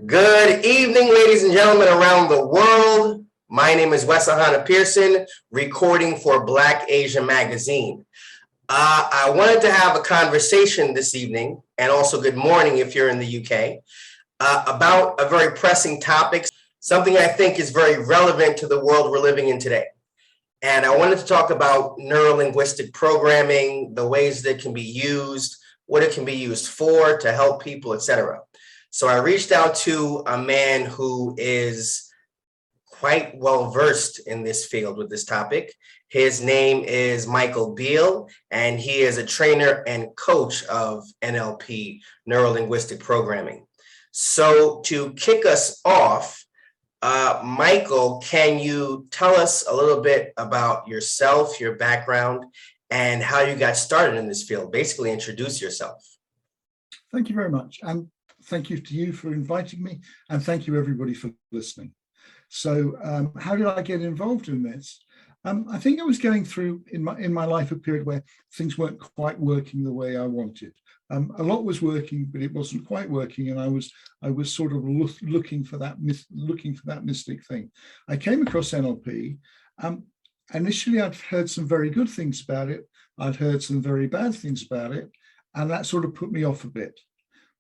Good evening, ladies and gentlemen around the world. My name is Wes Ahana Pearson, recording for Black Asia Magazine. I wanted to have a conversation this evening, and also good morning if you're in the UK, about a very pressing topic, something I think is very relevant to the world we're living in today. And I wanted to talk about neuro-linguistic programming, the ways that it can be used, what it can be used for, to help people, etc. So I reached out to a man who is quite well versed in this field with this topic. His name is Michael Beal, and he is a trainer and coach of NLP, neuro-linguistic programming. So to kick us off, Michael, can you tell us a little bit about yourself, your background, and how you got started in this field? Basically, introduce yourself. Thank you very much. And thank you to you for inviting me. And thank you, everybody, for listening. So how did I get involved in this? I think I was going through in my life a period where things weren't quite working the way I wanted. A lot was working, but it wasn't quite working, and I was sort of looking for that mystic thing. I came across NLP. Initially, I'd heard some very good things about it. I'd heard some very bad things about it, and that sort of put me off a bit.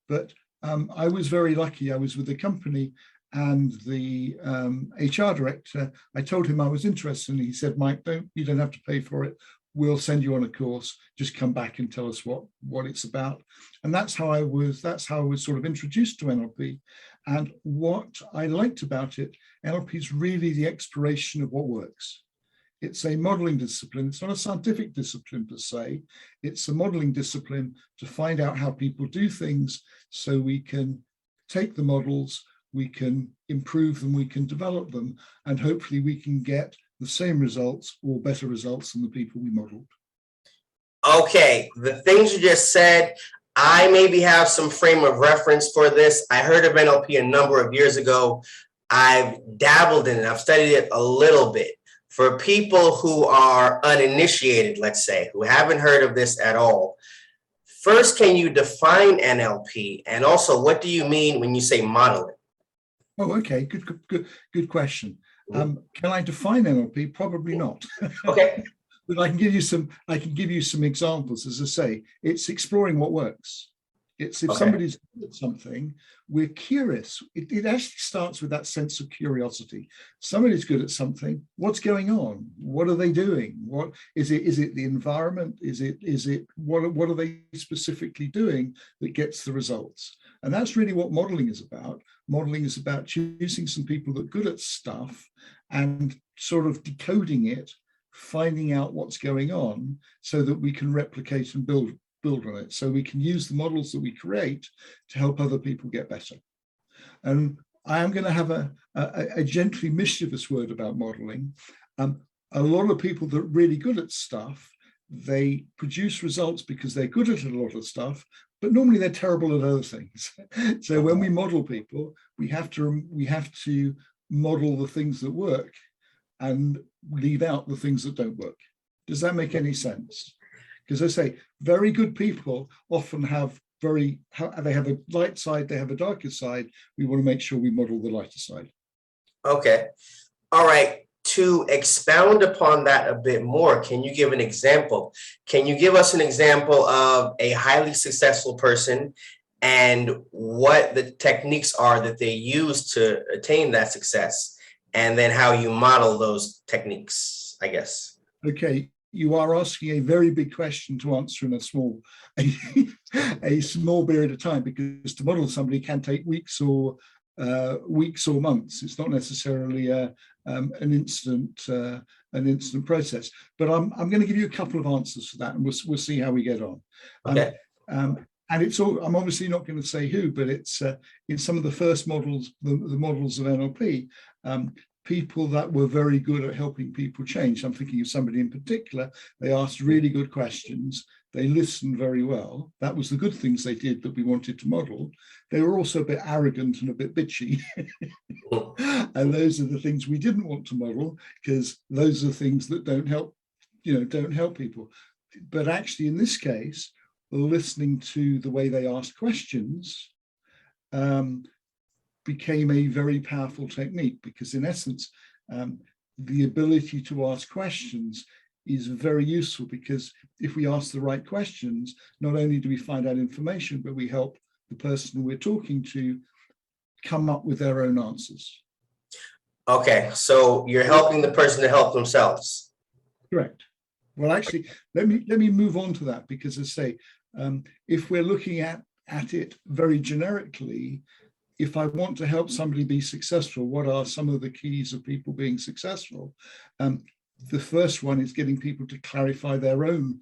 But I was very lucky. I was with a company, and the HR director, I told him I was interested, and he said, "Mike, you don't have to pay for it. We'll send you on a course. Just come back and tell us what it's about." And that's how I was sort of introduced to NLP. And what I liked about it, NLP is really the exploration of what works. It's a modeling discipline. It's not a scientific discipline per se. It's a modeling discipline to find out how people do things, so we can take the models, we can improve them, we can develop them, and hopefully we can get the same results or better results than the people we modeled. Okay, the things you just said, I maybe have some frame of reference for this. I heard of NLP a number of years ago. I've dabbled in it. I've studied it a little bit. For people who are uninitiated, let's say, who haven't heard of this at all, first, can you define NLP? And also, what do you mean when you say modeling? Oh, okay, good question. Can I define NLP? Probably not. Okay. But I can give you some examples. As I say, it's exploring what works. It's if somebody's good at something, we're curious. It actually starts with that sense of curiosity. Somebody's good at something. What's going on? What are they doing? What is it? Is it the environment? Is it what are they specifically doing that gets the results? And that's really what modeling is about. Modeling is about choosing some people that are good at stuff and sort of decoding it, finding out what's going on so that we can replicate and build on it, so we can use the models that we create to help other people get better. And I am going to have a gently mischievous word about modeling. A lot of people that are really good at stuff, they produce results because they're good at a lot of stuff, but normally they're terrible at other things. So when we model people, we have to model the things that work and leave out the things that don't work. Does that make any sense? Because I say, very good people often have they have a light side, they have a darker side. We want to make sure we model the lighter side. Okay. All right. To expound upon that a bit more, can you give an example? Can you give us an example of a highly successful person and what the techniques are that they use to attain that success, and then how you model those techniques, I guess? Okay. You are asking a very big question to answer in a small period of time, because to model somebody can take weeks or months. It's not necessarily an instant process. But I'm going to give you a couple of answers for that, and we'll see how we get on. Okay. And it's all. I'm obviously not going to say who, but it's in some of the first models, the models of NLP. People that were very good at helping people change. I'm thinking of somebody in particular. They asked really good questions. They listened very well. That was the good things they did that we wanted to model. They were also a bit arrogant and a bit bitchy. And those are the things we didn't want to model, because those are things that don't help people. But actually, in this case, listening to the way they ask questions, became a very powerful technique, because in essence, the ability to ask questions is very useful, because if we ask the right questions, not only do we find out information, but we help the person we're talking to come up with their own answers. Okay, so you're helping the person to help themselves. Correct. Well, actually, let me move on to that, because as I say, if we're looking at it very generically, if I want to help somebody be successful, what are some of the keys of people being successful? The first one is getting people to clarify their own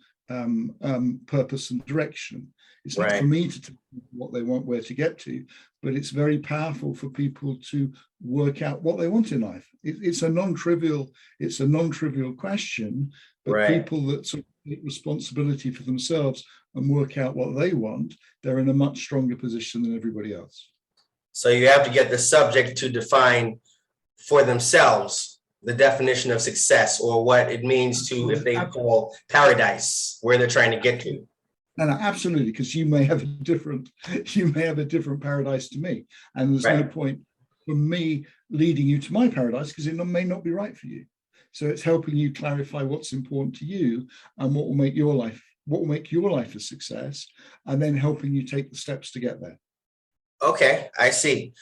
purpose and direction. It's not for me to tell them what they want, where to get to, but it's very powerful for people to work out what they want in life. It's a non-trivial question, but people that sort of take responsibility for themselves and work out what they want, they're in a much stronger position than everybody else. So you have to get the subject to define for themselves the definition of success, or what it means to, if they call paradise, where they're trying to get to. And absolutely, because you may have a different paradise to me, and there's no point for me leading you to my paradise, because it may not be right for you. So it's helping you clarify what's important to you and what will make your life a success, and then helping you take the steps to get there. Okay, I see.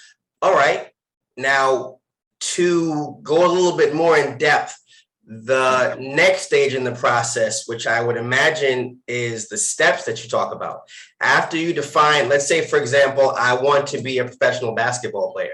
All right. Now, to go a little bit more in depth, the next stage in the process, which I would imagine is the steps that you talk about. After you define, let's say, for example, I want to be a professional basketball player,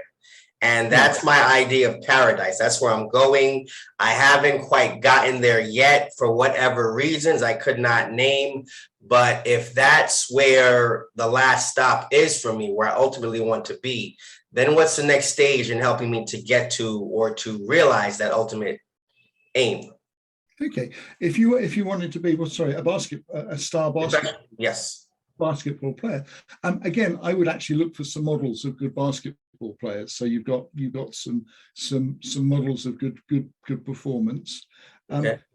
and that's my idea of paradise. That's where I'm going. I haven't quite gotten there yet for whatever reasons I could not name. But if that's where the last stop is for me, where I ultimately want to be, then what's the next stage in helping me to get to, or to realize that ultimate aim? Okay, if you wanted to be, a star basketball player, again, I would actually look for some models of good basketball players. So you've got some models of good performance.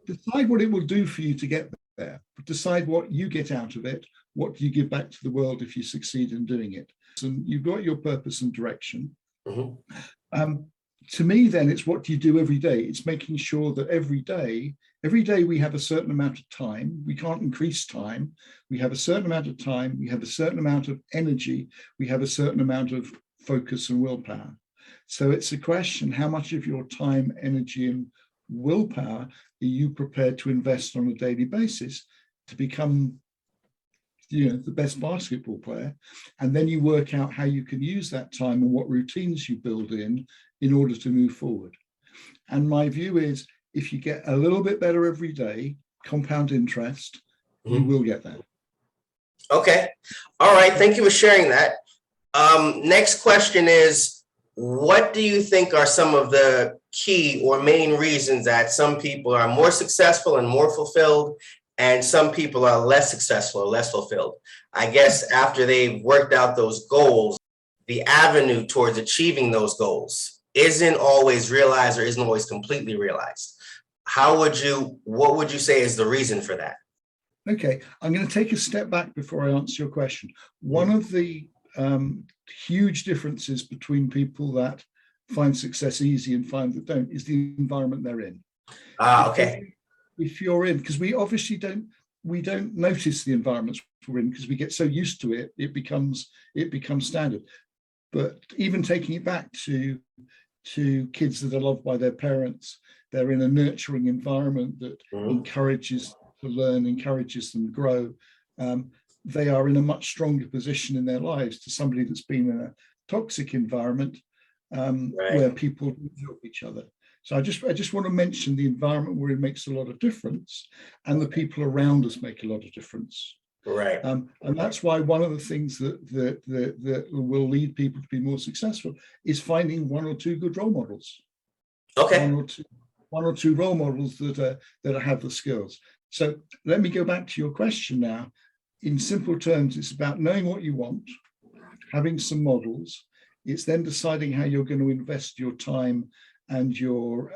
Decide what it will do for you to get there. Decide what you get out of it. What do you give back to the world if you succeed in doing it? And you've got your purpose and direction. To me, then, it's what you do every day. It's making sure that every day we have a certain amount of time. We can't increase time. We have a certain amount of time. We have a certain amount of energy. We have a certain amount of focus and willpower. So it's a question, how much of your time, energy, and willpower are you prepared to invest on a daily basis to become the best basketball player? And then you work out how you can use that time and what routines you build in order to move forward. And my view is, if you get a little bit better every day, compound interest, you will get there. Okay. All right. Thank you for sharing that. Next question is, what do you think are some of the key or main reasons that some people are more successful and more fulfilled, and some people are less successful or less fulfilled? I guess after they've worked out those goals, the avenue towards achieving those goals isn't always realized, or isn't always completely realized. What would you say is the reason for that? Okay, I'm going to take a step back before I answer your question. One of the huge differences between people that find success easy and find that don't is the environment they're in. Okay. If you're in, because we obviously don't notice the environments we're in, because we get so used to it, it becomes standard. But even taking it back to kids that are loved by their parents, they're in a nurturing environment that encourages to learn, encourages them to grow. They are in a much stronger position in their lives to somebody that's been in a toxic environment where people don't help each other. So I just want to mention the environment we're in makes a lot of difference, and the people around us make a lot of difference. Right. And that's why one of the things that will lead people to be more successful is finding one or two good role models. Okay. One or two role models that have the skills. So let me go back to your question now. In simple terms, it's about knowing what you want, having some models. It's then deciding how you're going to invest your time and your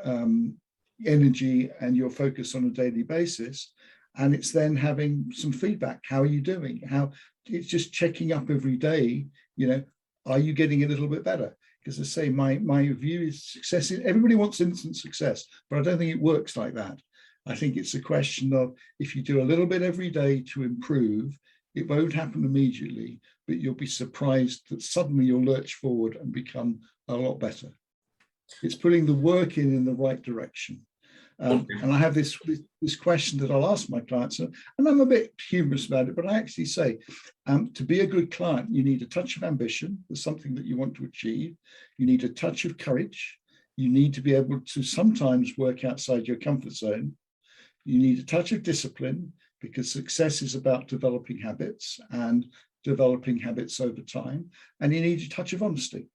energy and your focus on a daily basis. And it's then having some feedback. How are you doing? It's just checking up every day. Are you getting a little bit better? Because I say my view is success. Everybody wants instant success, but I don't think it works like that. I think it's a question of if you do a little bit every day to improve, it won't happen immediately, but you'll be surprised that suddenly you'll lurch forward and become a lot better. It's putting the work in the right direction. And I have this question that I'll ask my clients, and I'm a bit humorous about it, but I actually say, to be a good client, you need a touch of ambition. There's something that you want to achieve. You need a touch of courage. You need to be able to sometimes work outside your comfort zone. You need a touch of discipline, because success is about developing habits and developing habits over time. And you need a touch of honesty.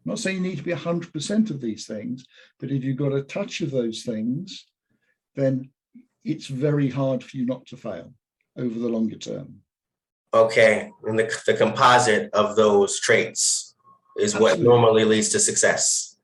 I'm not saying you need to be 100% of these things, but if you've got a touch of those things, then it's very hard for you not to fail over the longer term. Okay, and the composite of those traits is what Absolutely. normally leads to success.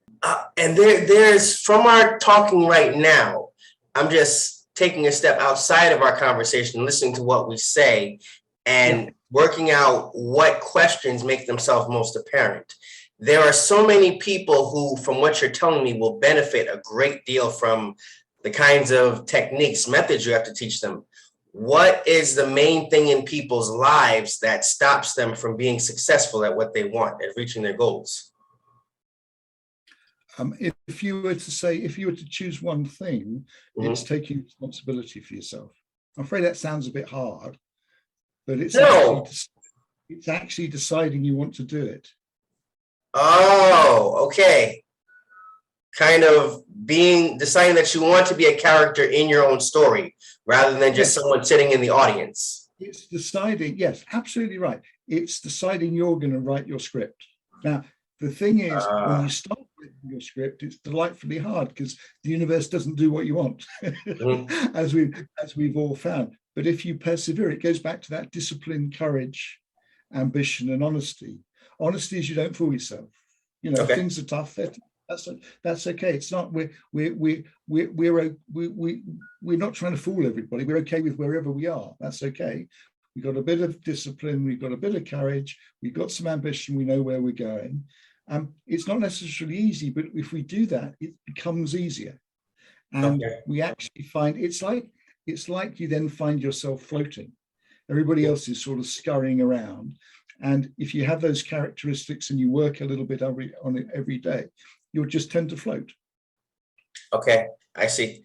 And there's, from our talking right now, I'm just taking a step outside of our conversation, listening to what we say, and working out what questions make themselves most apparent. There are so many people who, from what you're telling me, will benefit a great deal from the kinds of techniques, methods you have to teach them. What is the main thing in people's lives that stops them from being successful at what they want, at reaching their goals? If you were to choose one thing, it's taking responsibility for yourself. I'm afraid that sounds a bit hard, but it's actually deciding you want to do it. Oh, okay. Kind of deciding that you want to be a character in your own story rather than just someone sitting in the audience. It's deciding, yes, absolutely right. It's deciding you're going to write your script. Now, the thing is, when you start writing your script, it's delightfully hard because the universe doesn't do what you want, as we've all found. But if you persevere, it goes back to that discipline, courage, ambition, and honesty. Honesty is you don't fool yourself. You know, things are tough. That's okay. It's not we're not trying to fool everybody. We're okay with wherever we are. That's okay. We've got a bit of discipline. We've got a bit of courage. We've got some ambition. We know where we're going. It's not necessarily easy, but if we do that, it becomes easier. And we actually find it's like you then find yourself floating. Everybody else is sort of scurrying around. And if you have those characteristics and you work a little bit on it every day, you'll just tend to float. Okay, I see.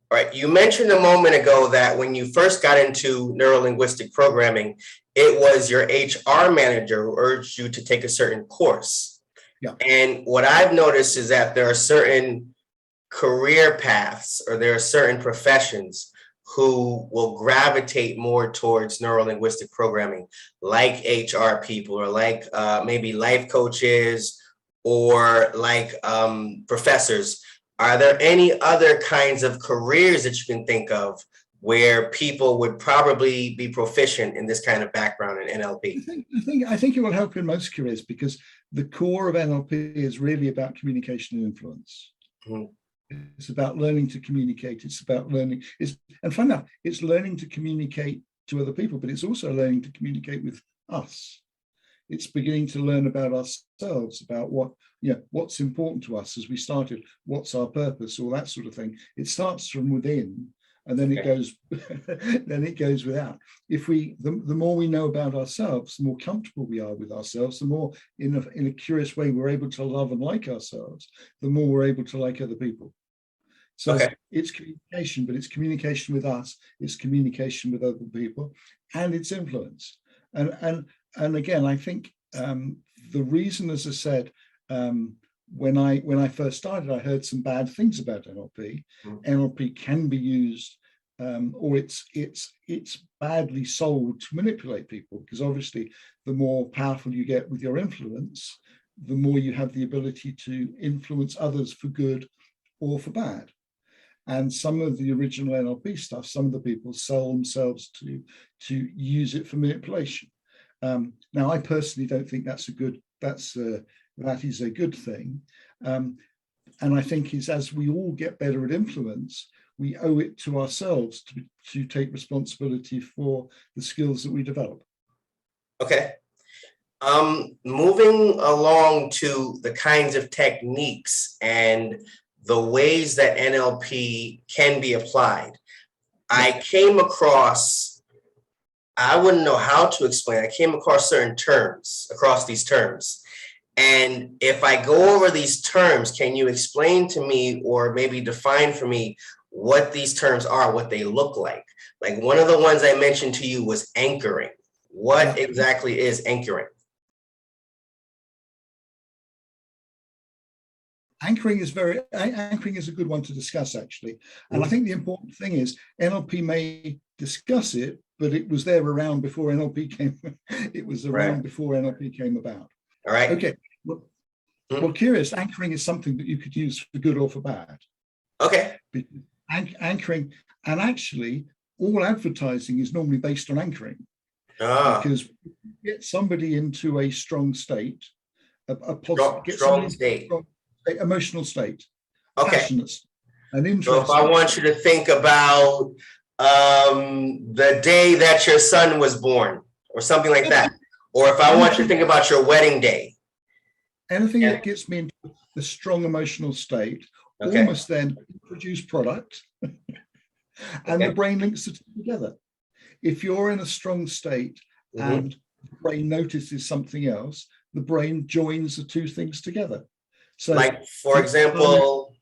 All right, you mentioned a moment ago that when you first got into neuro-linguistic programming, it was your HR manager who urged you to take a certain course. Yeah. And what I've noticed is that there are certain career paths or there are certain professions who will gravitate more towards neuro-linguistic programming, like HR people or like maybe life coaches or like professors. Are there any other kinds of careers that you can think of where people would probably be proficient in this kind of background in NLP? I think it will help in most careers because the core of NLP is really about communication and influence. It's about learning to communicate. It's about learning. And find out it's learning to communicate to other people, but it's also learning to communicate with us. It's beginning to learn about ourselves, about what's important to us as we started, what's our purpose, all that sort of thing. It starts from within, and then it goes, then it goes without. If the more we know about ourselves, the more comfortable we are with ourselves, the more in a curious way we're able to love and like ourselves, the more we're able to like other people. So it's communication, but it's communication with us, it's communication with other people, and it's influence. And again, I think the reason, as I said, when I first started, I heard some bad things about NLP. NLP can be used, or it's badly sold to manipulate people, because obviously the more powerful you get with your influence, the more you have the ability to influence others for good or for bad. And some of the original NLP stuff, some of the people sell themselves to use it for manipulation. Now, I personally don't think that is a good thing. And I think as we all get better at influence, we owe it to ourselves to take responsibility for the skills that we develop. Okay. Moving along to the kinds of techniques and the ways that NLP can be applied, I came across, I wouldn't know how to explain. I came across certain terms, across these terms. And if I go over these terms, can you explain to me or maybe define for me what these terms are, what they look like? Like one of the ones I mentioned to you was anchoring. What exactly is anchoring? Anchoring is a good one to discuss, actually. And I think the important thing is NLP may discuss it, but it was there around before NLP came. It was around before NLP came about. All right. Okay. Well, curious, anchoring is something that you could use for good or for bad. Okay. Anchoring, and actually all advertising is normally based on anchoring. Because you get somebody into a strong state, strong state. Emotional state, okay, passionate, and interesting. So if I want you to think about the day that your son was born or something like that, or if I want you to think about your wedding day. Anything that gets me into the strong emotional state, almost then produce product, and the brain links the two together. If you're in a strong state and the brain notices something else, the brain joins the two things together. So, like for example,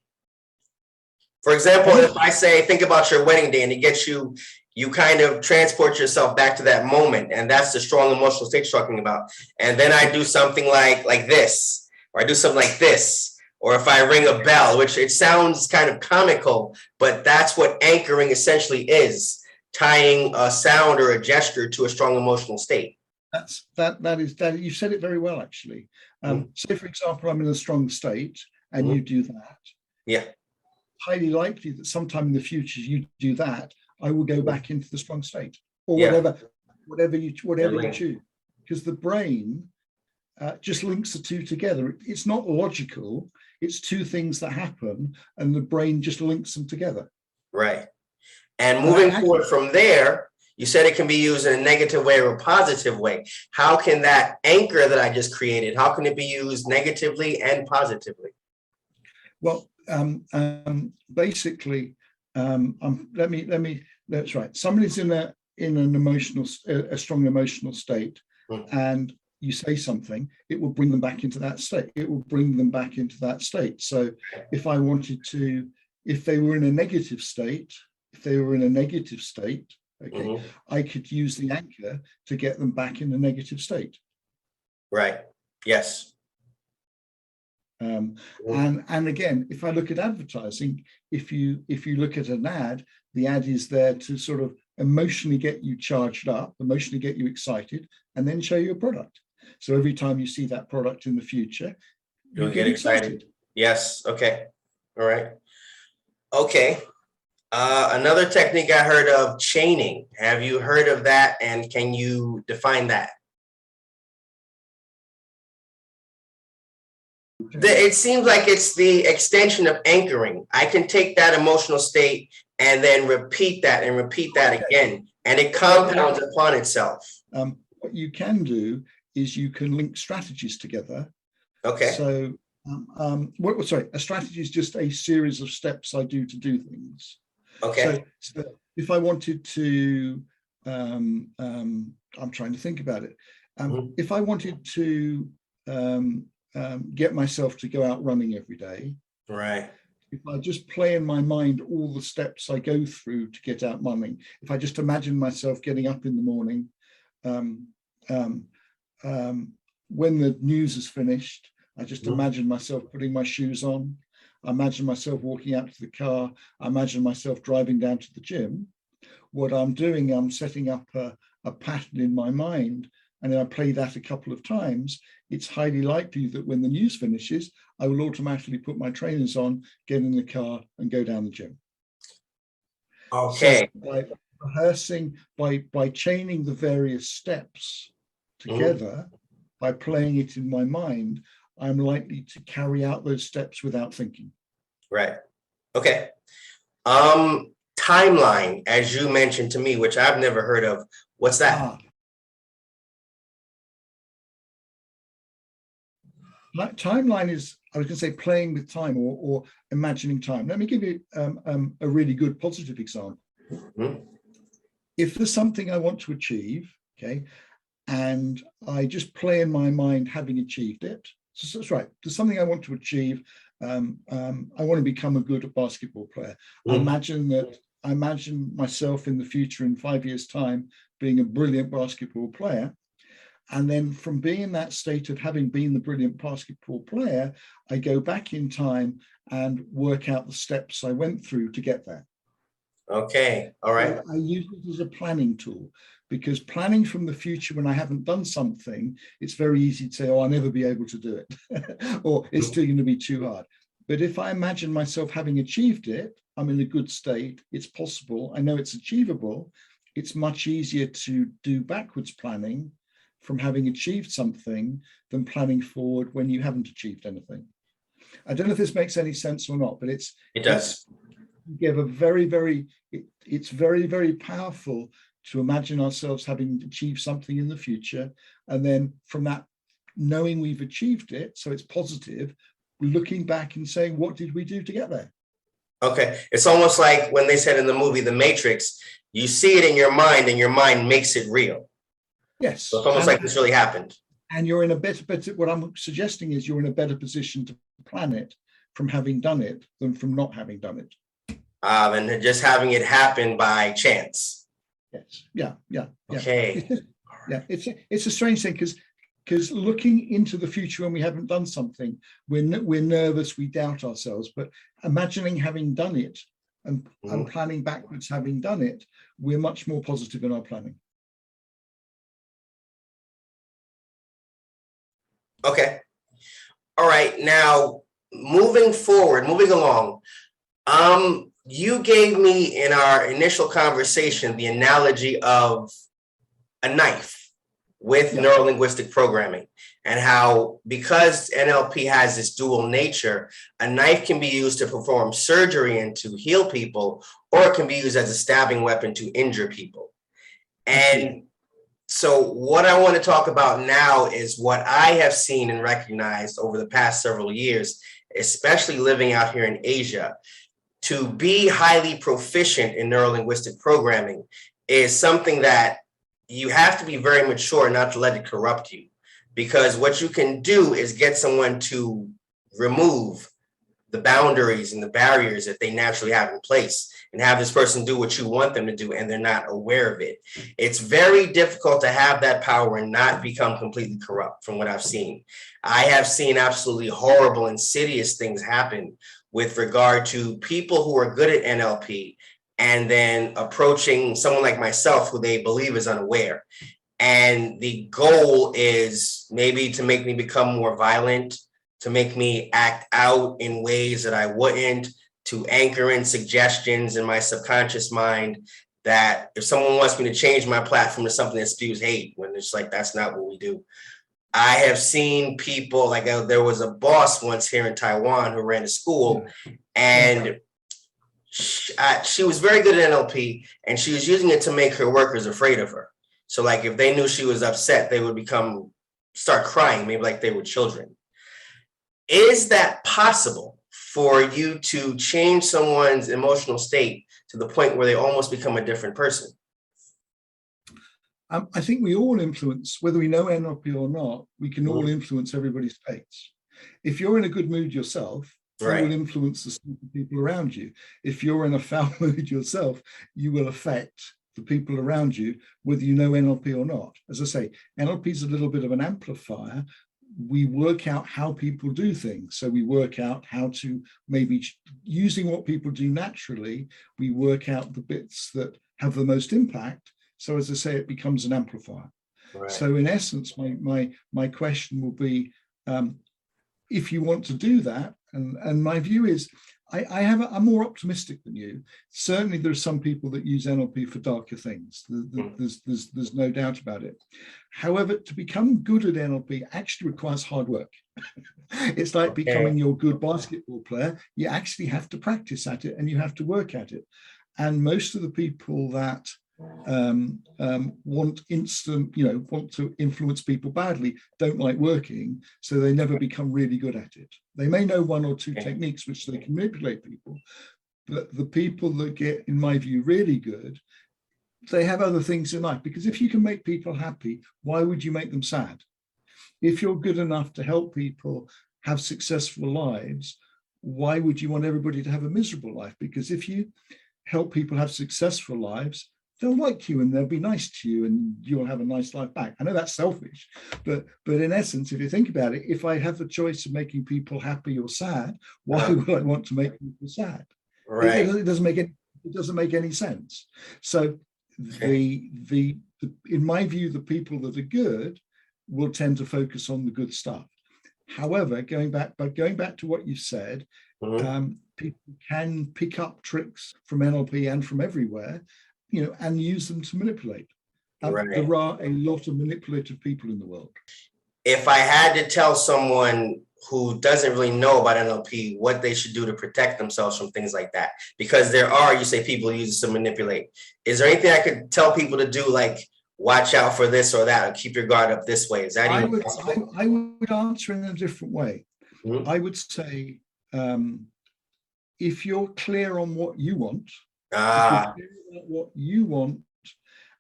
if I say, think about your wedding day, and it gets you, you kind of transport yourself back to that moment, and that's the strong emotional state you're talking about. And then I do something like this, or I do something like this, or if I ring a bell, which it sounds kind of comical, but that's what anchoring essentially is, tying a sound or a gesture to a strong emotional state. That is you said it very well, actually. Say, for example, I'm in a strong state and you do that. Yeah. Highly likely that sometime in the future you do that, I will go back into the strong state, or whatever you choose, because the brain just links the two together. It's not logical. It's two things that happen, and the brain just links them together. Right. And moving forward from there, you said it can be used in a negative way or a positive way. How can that anchor that I just created, how can it be used negatively and positively? Well, basically, that's right. Somebody's in an emotional, a strong emotional state, and you say something, it will bring them back into that state. It will bring them back into that state. So if I wanted to, if they were in a negative state, I could use the anchor to get them back in a negative state. Right. Yes. And again, if I look at advertising, if you look at an ad, the ad is there to sort of emotionally get you charged up, emotionally get you excited, and then show you a product. So every time you see that product in the future, you'll get excited. Yes. Okay. All right. Okay. Another technique I heard of, chaining. Have you heard of that? And can you define that? It seems like it's the extension of anchoring. I can take that emotional state and then repeat that and repeat that again, and it compounds upon itself. What you can do is you can link strategies together. Okay. So, a strategy is just a series of steps I do to do things. Okay. So if I wanted to, I'm trying to think about it. If I wanted to get myself to go out running every day, right? If I just play in my mind all the steps I go through to get out running, if I just imagine myself getting up in the morning, when the news is finished, I just imagine myself putting my shoes on. I imagine myself walking out to the car. I imagine myself driving down to the gym. What I'm doing, I'm setting up a pattern in my mind, and then I play that a couple of times. It's highly likely that when the news finishes, I will automatically put my trainers on, get in the car, and go down the gym. Okay. So by rehearsing, by chaining the various steps together, by playing it in my mind, I'm likely to carry out those steps without thinking. Right. Okay. Timeline, as you mentioned to me, which I've never heard of. What's that? Timeline is, I was going to say, playing with time or imagining time. Let me give you a really good positive example. Mhm. If there's something I want to achieve, okay, and I just play in my mind having achieved it. So that's right. There's something I want to achieve. I want to become a good basketball player. Mhm. I imagine myself in the future in 5 years' time being a brilliant basketball player. And then from being in that state of having been the brilliant basketball player, I go back in time and work out the steps I went through to get there. Okay. All right. I use it as a planning tool, because planning from the future when I haven't done something, it's very easy to say, oh, I'll never be able to do it, or it's still going to be too hard. But if I imagine myself having achieved it, I'm in a good state, it's possible, I know it's achievable, it's much easier to do backwards planning from having achieved something than planning forward when you haven't achieved anything. I don't know if this makes any sense or not, but It it's does. give a very, it's very powerful to imagine ourselves having achieved something in the future, and then from that, knowing we've achieved it, so it's positive, looking back and saying, what did we do to get there? Okay. It's almost like when they said in the movie The Matrix, you see it in your mind and your mind makes it real. So Yes, it's almost like this really happened. and you're in a better, what I'm suggesting is you're in a better position to plan it from having done it than from not having done it. And just having it happen by chance. Yes, yeah. Okay. It's a strange thing, because looking into the future when we haven't done something, we're nervous, we doubt ourselves. But imagining having done it and Mhm. planning backwards, having done it, we're much more positive in our planning. Okay. All right. Now, moving forward, moving along, you gave me in our initial conversation the analogy of a knife with Yeah, neurolinguistic programming, and how, because NLP has this dual nature, a knife can be used to perform surgery and to heal people, or it can be used as a stabbing weapon to injure people. absolutely. And so what I want to talk about now is what I have seen and recognized over the past several years, especially living out here in Asia. To be highly proficient in neurolinguistic programming is something that you have to be very mature not to let it corrupt you. Because what you can do is get someone to remove the boundaries and the barriers that they naturally have in place and have this person do what you want them to do, and they're not aware of it. It's very difficult to have that power and not become completely corrupt from what I've seen. I have seen absolutely horrible, insidious things happen with regard to people who are good at NLP and then approaching someone like myself who they believe is unaware. And the goal is maybe to make me become more violent, to make me act out in ways that I wouldn't, to anchor in suggestions in my subconscious mind that if someone wants me to change my platform to something that spews hate, when it's like, that's not what we do. I have seen people, like there was a boss once here in Taiwan who ran a school, and she was very good at NLP, and she was using it to make her workers afraid of her. So like if they knew she was upset, they would start crying, maybe like they were children. Is that possible for you to change someone's emotional state to the point where they almost become a different person? I think we all influence, whether we know NLP or not, we can all Mhm. influence everybody's states. If you're in a good mood yourself, you will Right. influence the people around you. If you're in a foul mood yourself, you will affect the people around you, whether you know NLP or not. As I say, NLP is a little bit of an amplifier. We work out how people do things. So we work out how to, maybe using what people do naturally, we work out the bits that have the most impact. So as I say, it becomes an amplifier. Right. So in essence, my question will be, if you want to do that, and my view is, I'm more optimistic than you. Certainly, there are some people that use NLP for darker things. There's no doubt about it. However, to become good at NLP actually requires hard work. It's like becoming Okay. your good basketball player. You actually have to practice at it and you have to work at it. And most of the people that want instant, want to influence people badly, don't like working, so they never become really good at it. They may know one or two techniques which they can manipulate people, but the people that get, in my view, really good, they have other things in life. Because if you can make people happy, why would you make them sad? If you're good enough to help people have successful lives, why would you want everybody to have a miserable life? Because if you help people have successful lives, they'll like you and they'll be nice to you and you'll have a nice life back. I know that's selfish, but in essence, if you think about it, if I have the choice of making people happy or sad, why would I want to make people sad? Right. It doesn't make any sense. So in my view, the people that are good will tend to focus on the good stuff. However, going back to what you said, people can pick up tricks from NLP and from everywhere, and use them to manipulate. Right. There are a lot of manipulative people in the world. If I had to tell someone who doesn't really know about NLP what they should do to protect themselves from things like that, because there are, you say, people who use it to manipulate. Is there anything I could tell people to do, like watch out for this or that, or keep your guard up this way? Is that I would answer in a different way. Mm-hmm. I would say, if you're clear on what you want,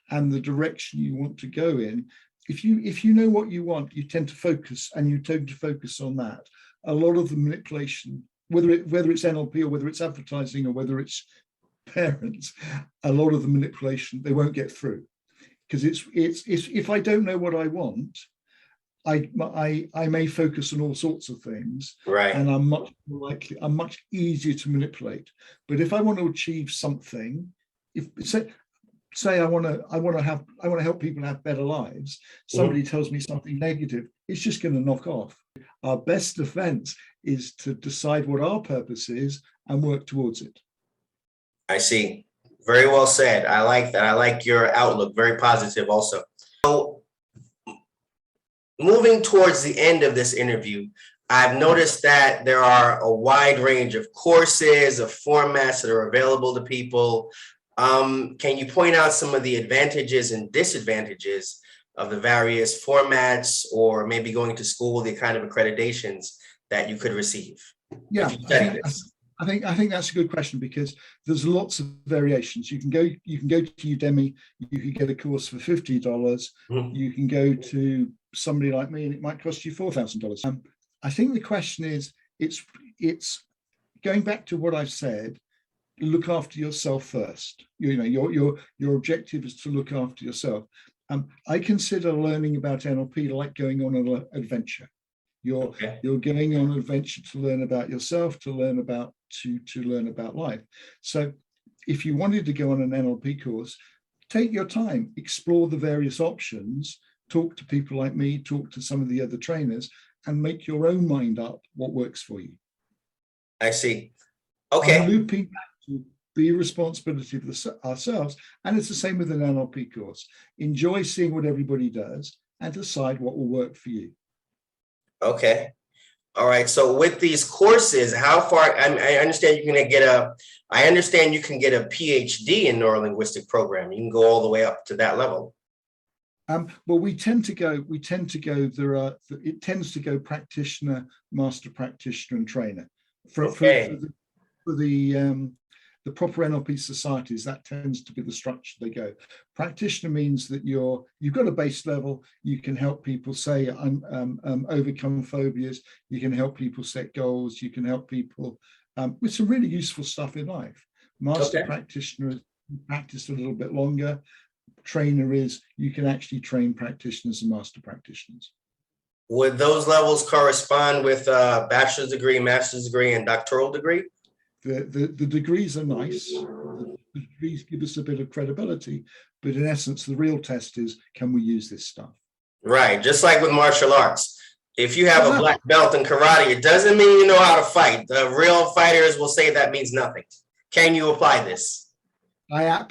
and the direction you want to go in, if you know what you want, you tend to focus on that. A lot of the manipulation, whether it's NLP or whether it's advertising or whether it's parents, a lot of the manipulation they won't get through, because it's if I don't know what I want, I may focus on all sorts of things, right? And I'm much easier to manipulate. But if I want to achieve something, say I want to help people have better lives, somebody tells me something negative, it's just going to knock off. Our best defense is to decide what our purpose is and work towards it. I see. Very well said. I like that. I like your outlook. Very positive also. So, moving towards the end of this interview, I've noticed that there are a wide range of courses, of formats that are available to people. Can you point out some of the advantages and disadvantages of the various formats, or maybe going to school, the kind of accreditations that you could receive? Yeah, I think that's a good question, because there's lots of variations. You can go to Udemy, you can get a course for $50. Mm-hmm. You can go to somebody like me and it might cost you $4,000. I think the question is, it's going back to what I've said. Look after yourself first. Your objective is to look after yourself. I consider learning about NLP like going on an adventure. You're going on an adventure to learn about yourself, to learn about life. So if you wanted to go on an NLP course, take your time, explore the various options, talk to people like me, talk to some of the other trainers, and make your own mind up what works for you. I see. Okay. I'm looping back to be a responsibility of ourselves. And it's the same with an NLP course. Enjoy seeing what everybody does and decide what will work for you. Okay. All right. So with these courses, how far, I understand you can get a PhD in neurolinguistic programming. You can go all the way up to that level. Well, it tends to go practitioner, master practitioner, and trainer. For the proper NLP societies, that tends to be the structure they go. Practitioner means that you've got a base level. You can help people say overcome phobias. You can help people set goals. You can help people with some really useful stuff in life. Master practitioner is practice a little bit longer. Trainer is you can actually train practitioners and master practitioners. Would those levels correspond with a bachelor's degree, master's degree, and doctoral degree? The degrees are nice. The degrees give us a bit of credibility, but in essence, the real test is, can we use this stuff? Right. Just like with martial arts. If you have a black belt in karate, it doesn't mean you know how to fight. The real fighters will say that means nothing. Can you apply this? I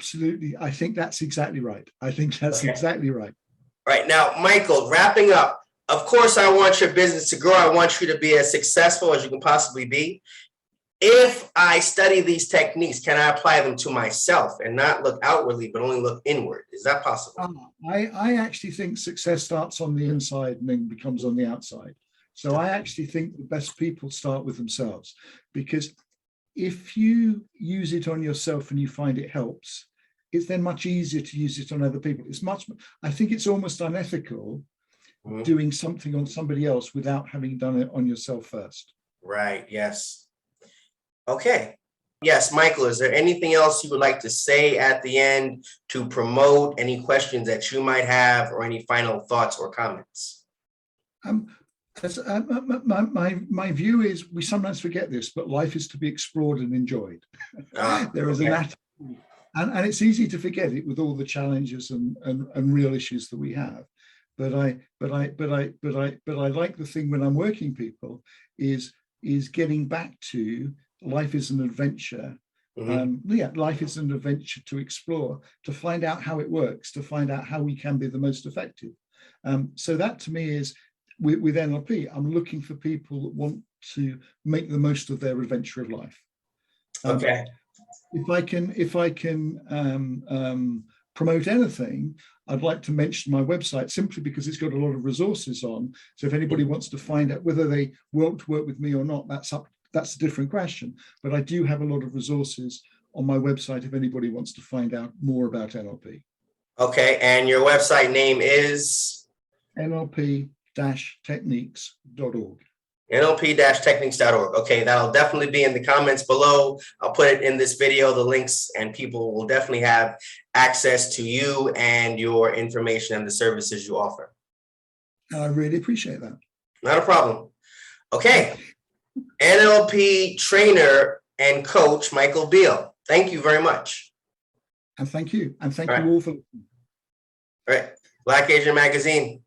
think that's exactly right. Exactly right. Right. Now, Michael, wrapping up, of course, I want your business to grow. I want you to be as successful as you can possibly be. if I study these techniques, can I apply them to myself and not look outwardly, but only look inward? Is that possible? I actually think success starts on the inside and then becomes on the outside. So I actually think the best people start with themselves, because if you use it on yourself and you find it helps, it's then much easier to use it on other people. I think it's almost unethical doing something on somebody else without having done it on yourself first. Right. Yes. Okay. Yes, Michael, is there anything else you would like to say at the end to promote any questions that you might have or any final thoughts or comments? My view is we sometimes forget this, but life is to be explored and enjoyed. There is an attitude, and it's easy to forget it with all the challenges and real issues that we have. But I like the thing when I'm working people is getting back to life is an adventure. Life is an adventure to explore, to find out how it works, to find out how we can be the most effective. So that to me is with NLP, I'm looking for people that want to make the most of their adventure of life. Okay. If I can promote anything, I'd like to mention my website simply because it's got a lot of resources on. So if anybody wants to find out whether they want to work with me or not, that's a different question. But I do have a lot of resources on my website if anybody wants to find out more about NLP. Okay, and your website name is? NLP-techniques.org. NLP-techniques.org. Okay, that'll definitely be in the comments below. I'll put it in this video, the links, and people will definitely have access to you and your information and the services you offer. I really appreciate that. Not a problem. Okay, NLP trainer and coach, Michael Beal. Thank you very much. And thank you. And thank you all for listening. All right, Black Asian Magazine.